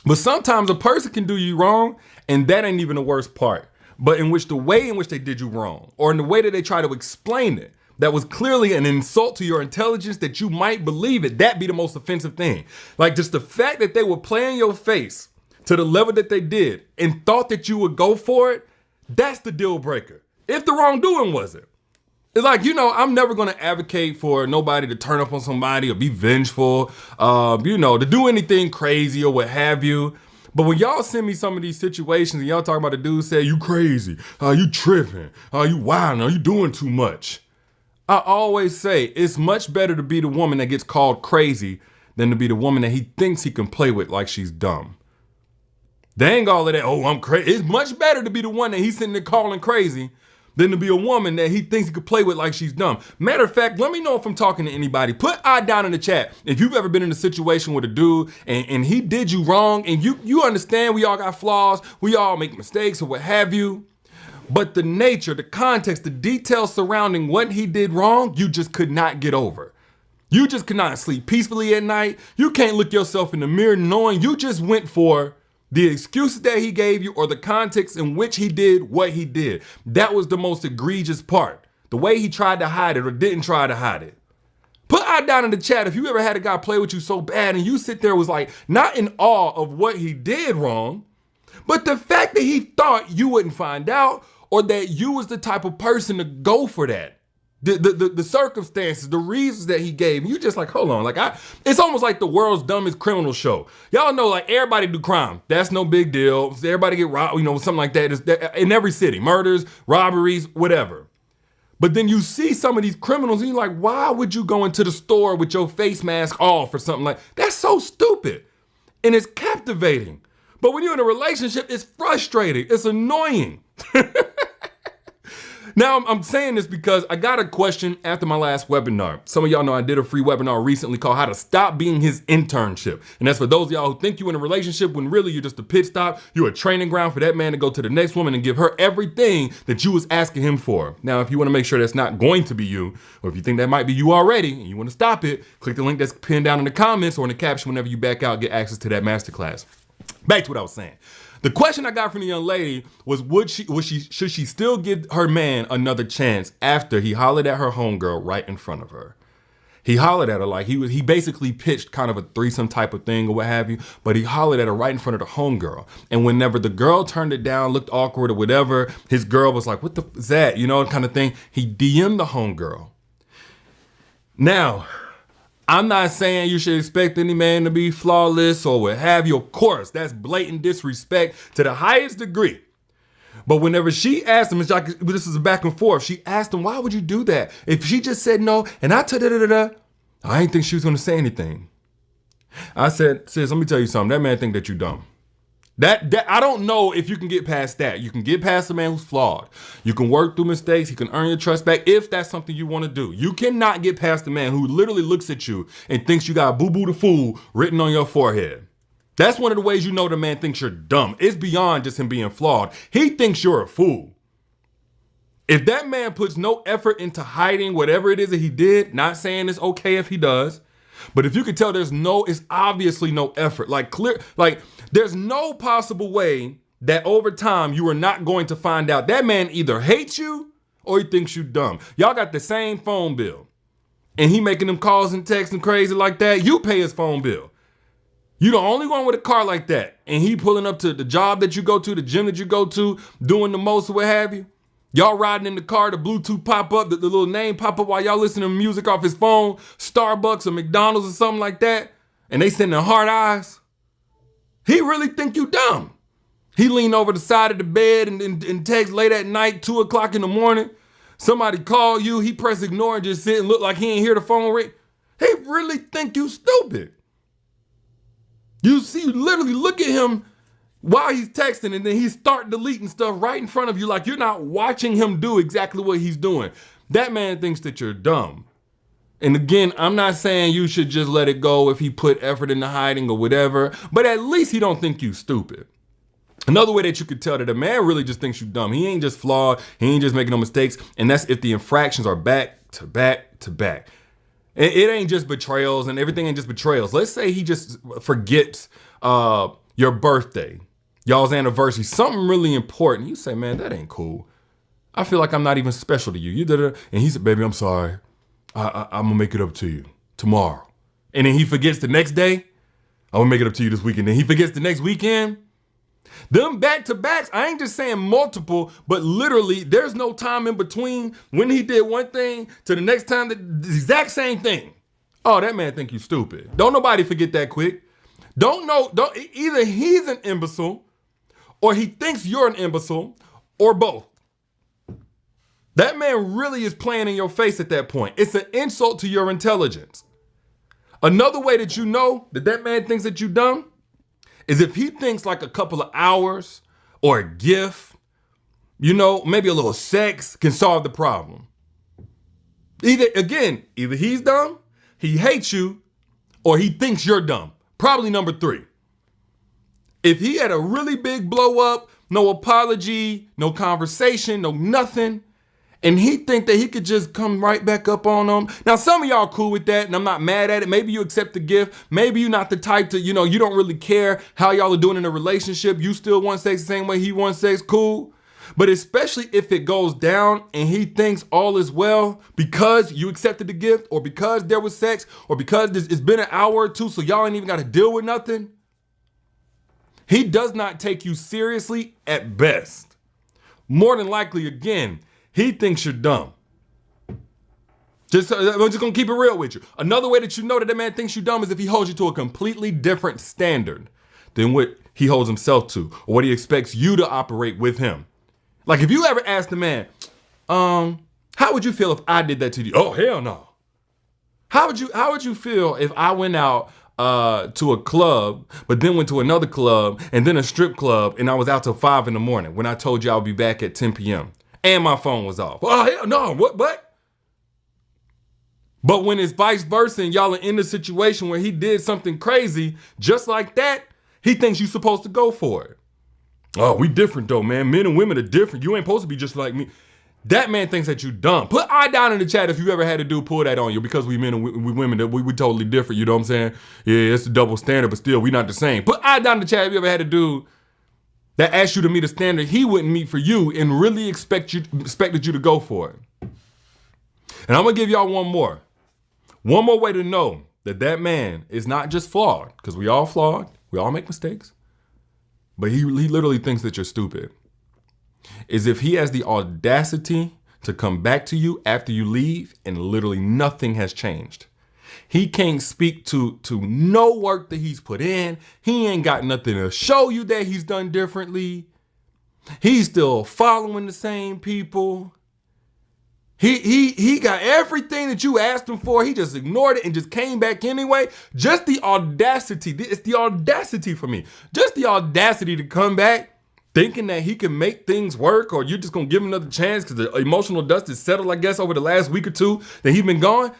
But sometimes a person can do you wrong, and that ain't even the worst part. But in which the way in which they did you wrong, or in the way that they try to explain it, that was clearly an insult to your intelligence that you might believe it, that be the most offensive thing. Like just the fact that they were playing your face to the level that they did and thought that you would go for it, that's the deal breaker. If the wrongdoing wasn't. It's like, I'm never going to advocate for nobody to turn up on somebody or be vengeful, to do anything crazy or what have you. But when y'all send me some of these situations and y'all talking about the dude say, you crazy, you tripping, you wilding, you doing too much. I always say it's much better to be the woman that gets called crazy than to be the woman that he thinks he can play with like she's dumb. Dang all of that, I'm crazy. It's much better to be the one that he's sitting there calling crazy than to be a woman that he thinks he could play with like she's dumb. Matter of fact, let me know if I'm talking to anybody. Put I down in the chat if you've ever been in a situation with a dude and he did you wrong, and you understand we all got flaws, we all make mistakes or what have you. But the nature, the context, the details surrounding what he did wrong, you just could not get over. You just could not sleep peacefully at night. You can't look yourself in the mirror knowing you just went for the excuses that he gave you or the context in which he did what he did. That was the most egregious part. The way he tried to hide it or didn't try to hide it. Put I down in the chat if you ever had a guy play with you so bad and you sit there was like, not in awe of what he did wrong, but the fact that he thought you wouldn't find out or that you was the type of person to go for that. The circumstances, the reasons that he gave, you just like, hold on. It's almost like the world's dumbest criminal show. Y'all know, like, everybody do crime. That's no big deal. Everybody get robbed, something like that. In every city, murders, robberies, whatever. But then you see some of these criminals and you're like, why would you go into the store with your face mask off or something like that? That's so stupid. And it's captivating. But when you're in a relationship, it's frustrating. It's annoying. Now, I'm saying this because I got a question after my last webinar. Some of y'all know I did a free webinar recently called How to Stop Being His Internship. And that's for those of y'all who think you're in a relationship when really you're just a pit stop. You're a training ground for that man to go to the next woman and give her everything that you was asking him for. Now, if you want to make sure that's not going to be you, or if you think that might be you already and you want to stop it, click the link that's pinned down in the comments or in the caption whenever you back out, get access to that masterclass. Back to what I was saying. The question I got from the young lady was, should she still give her man another chance after he hollered at her homegirl right in front of her? He hollered at her like he basically pitched kind of a threesome type of thing or what have you, but he hollered at her right in front of the homegirl. And whenever the girl turned it down, looked awkward or whatever, his girl was like, what the f is that? Kind of thing. He DM'd the homegirl. Now, I'm not saying you should expect any man to be flawless or what have you. Of course, that's blatant disrespect to the highest degree. But whenever she asked him, this is a back and forth, she asked him, why would you do that? If she just said no, and I didn't think she was gonna say anything. I said, sis, let me tell you something. That man think that you dumb. That I don't know if you can get past that. You can get past a man who's flawed. You can work through mistakes. He can earn your trust back if that's something you want to do. You cannot get past a man who literally looks at you and thinks you got boo-boo the fool written on your forehead. That's one of the ways you know the man thinks you're dumb. It's beyond just him being flawed. He thinks you're a fool. If that man puts no effort into hiding whatever it is that he did, not saying it's okay if he does, but if you could tell it's obviously no effort, there's no possible way that over time you are not going to find out that man either hates you or he thinks you dumb. Y'all got the same phone bill and he making them calls and texts and crazy like that. You pay his phone bill. You the only one with a car like that. And he pulling up to the job that you go to, the gym that you go to, doing the most or what have you. Y'all riding in the car, the Bluetooth pop up, the little name pop up while y'all listening to music off his phone, Starbucks or McDonald's or something like that, and they sending hard eyes. He really think you dumb. He leaned over the side of the bed and text late at night, 2 o'clock in the morning. Somebody call you, he press ignore and just sit and look like he ain't hear the phone ring. He really think you stupid. You literally look at him while he's texting and then he start deleting stuff right in front of you like you're not watching him do exactly what he's doing. That man thinks that you're dumb. And again, I'm not saying you should just let it go if he put effort into hiding or whatever, but at least he don't think you stupid. Another way that you could tell that a man really just thinks you dumb. He ain't just flawed. He ain't just making no mistakes. And that's if the infractions are back to back to back. It ain't just betrayals and everything ain't just betrayals. Let's say he just forgets your birthday, y'all's anniversary, something really important. You say, man, that ain't cool. I feel like I'm not even special to you. You did it. And he said, baby, I'm sorry. I'm going to make it up to you tomorrow. And then he forgets the next day. I'm going to make it up to you this weekend. Then he forgets the next weekend. Them back-to-backs, I ain't just saying multiple, but literally there's no time in between when he did one thing to the next time, the exact same thing. Oh, that man think you stupid. Don't nobody forget that quick. Either he's an imbecile or he thinks you're an imbecile or both. That man really is playing in your face at that point. It's an insult to your intelligence. Another way that you know that man thinks that you dumb is if he thinks like a couple of hours or a gift, maybe a little sex can solve the problem. Either he's dumb, he hates you, or he thinks you're dumb. Probably number 3. If he had a really big blow up, no apology, no conversation, no nothing, and he think that he could just come right back up on them. Now, some of y'all cool with that, and I'm not mad at it. Maybe you accept the gift. Maybe you're not the type to, you don't really care how y'all are doing in a relationship. You still want sex the same way he wants sex, cool. But especially if it goes down and he thinks all is well because you accepted the gift or because there was sex or because it's been an hour or two so y'all ain't even got to deal with nothing. He does not take you seriously at best. More than likely, again, he thinks you're dumb. I'm just gonna keep it real with you. Another way that you know that man thinks you're dumb is if he holds you to a completely different standard than what he holds himself to or what he expects you to operate with him. Like if you ever asked the man, how would you feel if I did that to you? Oh, hell no. How would you feel if I went out to a club, but then went to another club and then a strip club and I was out till 5 a.m. when I told you I'll be back at 10 p.m. and my phone was off? Oh, hell no, what? But when it's vice versa and y'all are in the situation where he did something crazy, just like that, he thinks you're supposed to go for it. Oh, we different though, man. Men and women are different. You ain't supposed to be just like me. That man thinks that you dumb. Put I down in the chat if you ever had a dude pull that on you because we men and we women, we totally different. You know what I'm saying? Yeah, it's a double standard, but still, we not the same. Put I down in the chat if you ever had a dude that asked you to meet a standard he wouldn't meet for you and really expected you to go for it. And I'm gonna give y'all one more way to know that man is not just flawed, because we all flawed, we all make mistakes, but he literally thinks that you're stupid, is if he has the audacity to come back to you after you leave and literally nothing has changed. He can't speak to no work that he's put in. He ain't got nothing to show you that he's done differently. He's still following the same people. He got everything that you asked him for. He just ignored it and just came back anyway. Just the audacity. It's the audacity for me. Just the audacity to come back thinking that he can make things work, or you're just going to give him another chance because the emotional dust is settled, I guess, over the last week or two that he's been gone.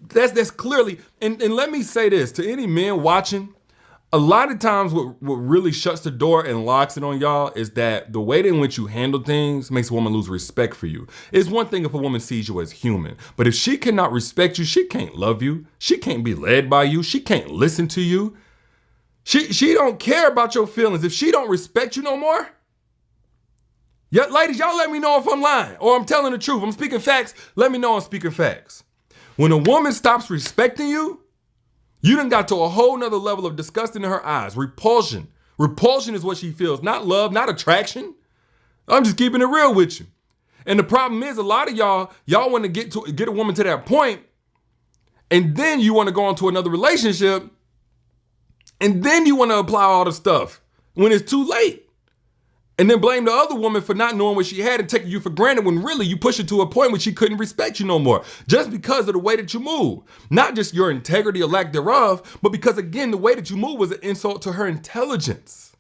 That's clearly, and let me say this to any men watching, a lot of times what really shuts the door and locks it on y'all is that the way in which you handle things makes a woman lose respect for you. It's one thing if a woman sees you as human, but if she cannot respect you, she can't love you, she can't be led by you, she can't listen to you, she don't care about your feelings. If she don't respect you no more, yeah, ladies, y'all let me know if I'm lying or I'm telling the truth. I'm speaking facts. Let me know I'm speaking facts. When a woman stops respecting you, you done got to a whole nother level of disgust in her eyes. Repulsion. Repulsion is what she feels, not love, not attraction. I'm just keeping it real with you. And the problem is a lot of y'all want to get a woman to that point, and then you want to go on to another relationship, and then you want to apply all the stuff when it's too late. And then blame the other woman for not knowing what she had and taking you for granted when really you push her to a point where she couldn't respect you no more. Just because of the way that you move. Not just your integrity or lack thereof, but because, again, the way that you move was an insult to her intelligence.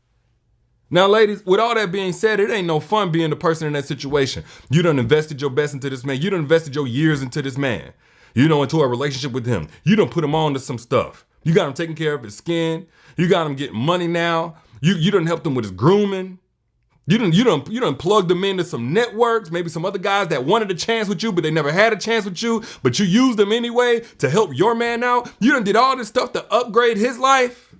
Now, ladies, with all that being said, it ain't no fun being the person in that situation. You done invested your best into this man. You done invested your years into this man. Into a relationship with him. You done put him on to some stuff. You got him taking care of his skin. You got him getting money now. You done helped him with his grooming. You done plugged them into some networks, maybe some other guys that wanted a chance with you, but they never had a chance with you, but you used them anyway to help your man out. You done did all this stuff to upgrade his life.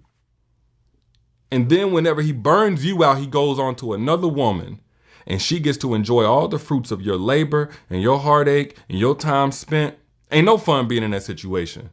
And then whenever he burns you out, he goes on to another woman and she gets to enjoy all the fruits of your labor and your heartache and your time spent. Ain't no fun being in that situation.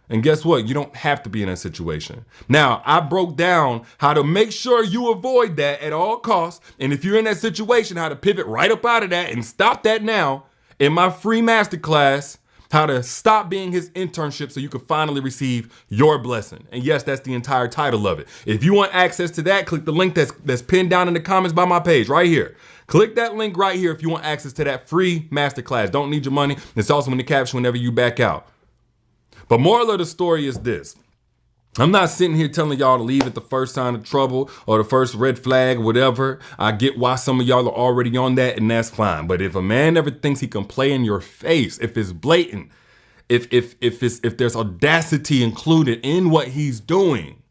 And guess what? You don't have to be in that situation. Now, I broke down how to make sure you avoid that at all costs. And if you're in that situation, how to pivot right up out of that and stop that now in my free masterclass, how to stop being his internship so you can finally receive your blessing. And yes, that's the entire title of it. If you want access to that, click the link that's pinned down in the comments by my page right here. Click that link right here if you want access to that free masterclass. Don't need your money. It's also in the caption whenever you back out. But moral of the story is this. I'm not sitting here telling y'all to leave at the first sign of trouble or the first red flag or whatever. I get why some of y'all are already on that, and that's fine. But if a man ever thinks he can play in your face, if it's blatant, if there's audacity included in what he's doing,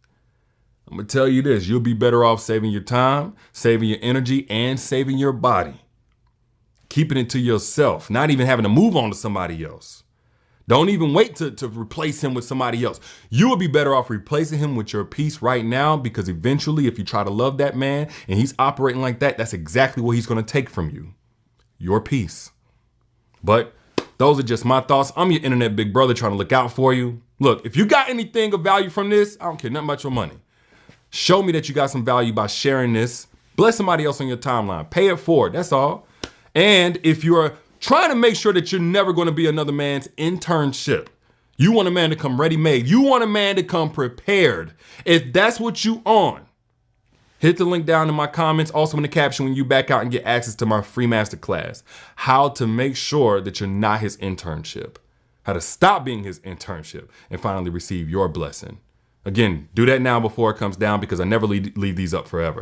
I'm gonna tell you this, you'll be better off saving your time, saving your energy, and saving your body. Keeping it to yourself, not even having to move on to somebody else. Don't even wait to replace him with somebody else. You would be better off replacing him with your peace right now, because eventually if you try to love that man and he's operating like that, that's exactly what he's gonna take from you. Your peace. But those are just my thoughts. I'm your internet big brother trying to look out for you. Look, if you got anything of value from this, I don't care nothing about your money. Show me that you got some value by sharing this. Bless somebody else on your timeline. Pay it forward, that's all. And if you're trying to make sure that you're never going to be another man's internship, you want a man to come ready-made. You want a man to come prepared. If that's what you on, hit the link down in my comments, also in the caption when you back out and get access to my free masterclass. How to make sure that you're not his internship. How to stop being his internship and finally receive your blessing. Again, do that now before it comes down, because I never leave these up forever.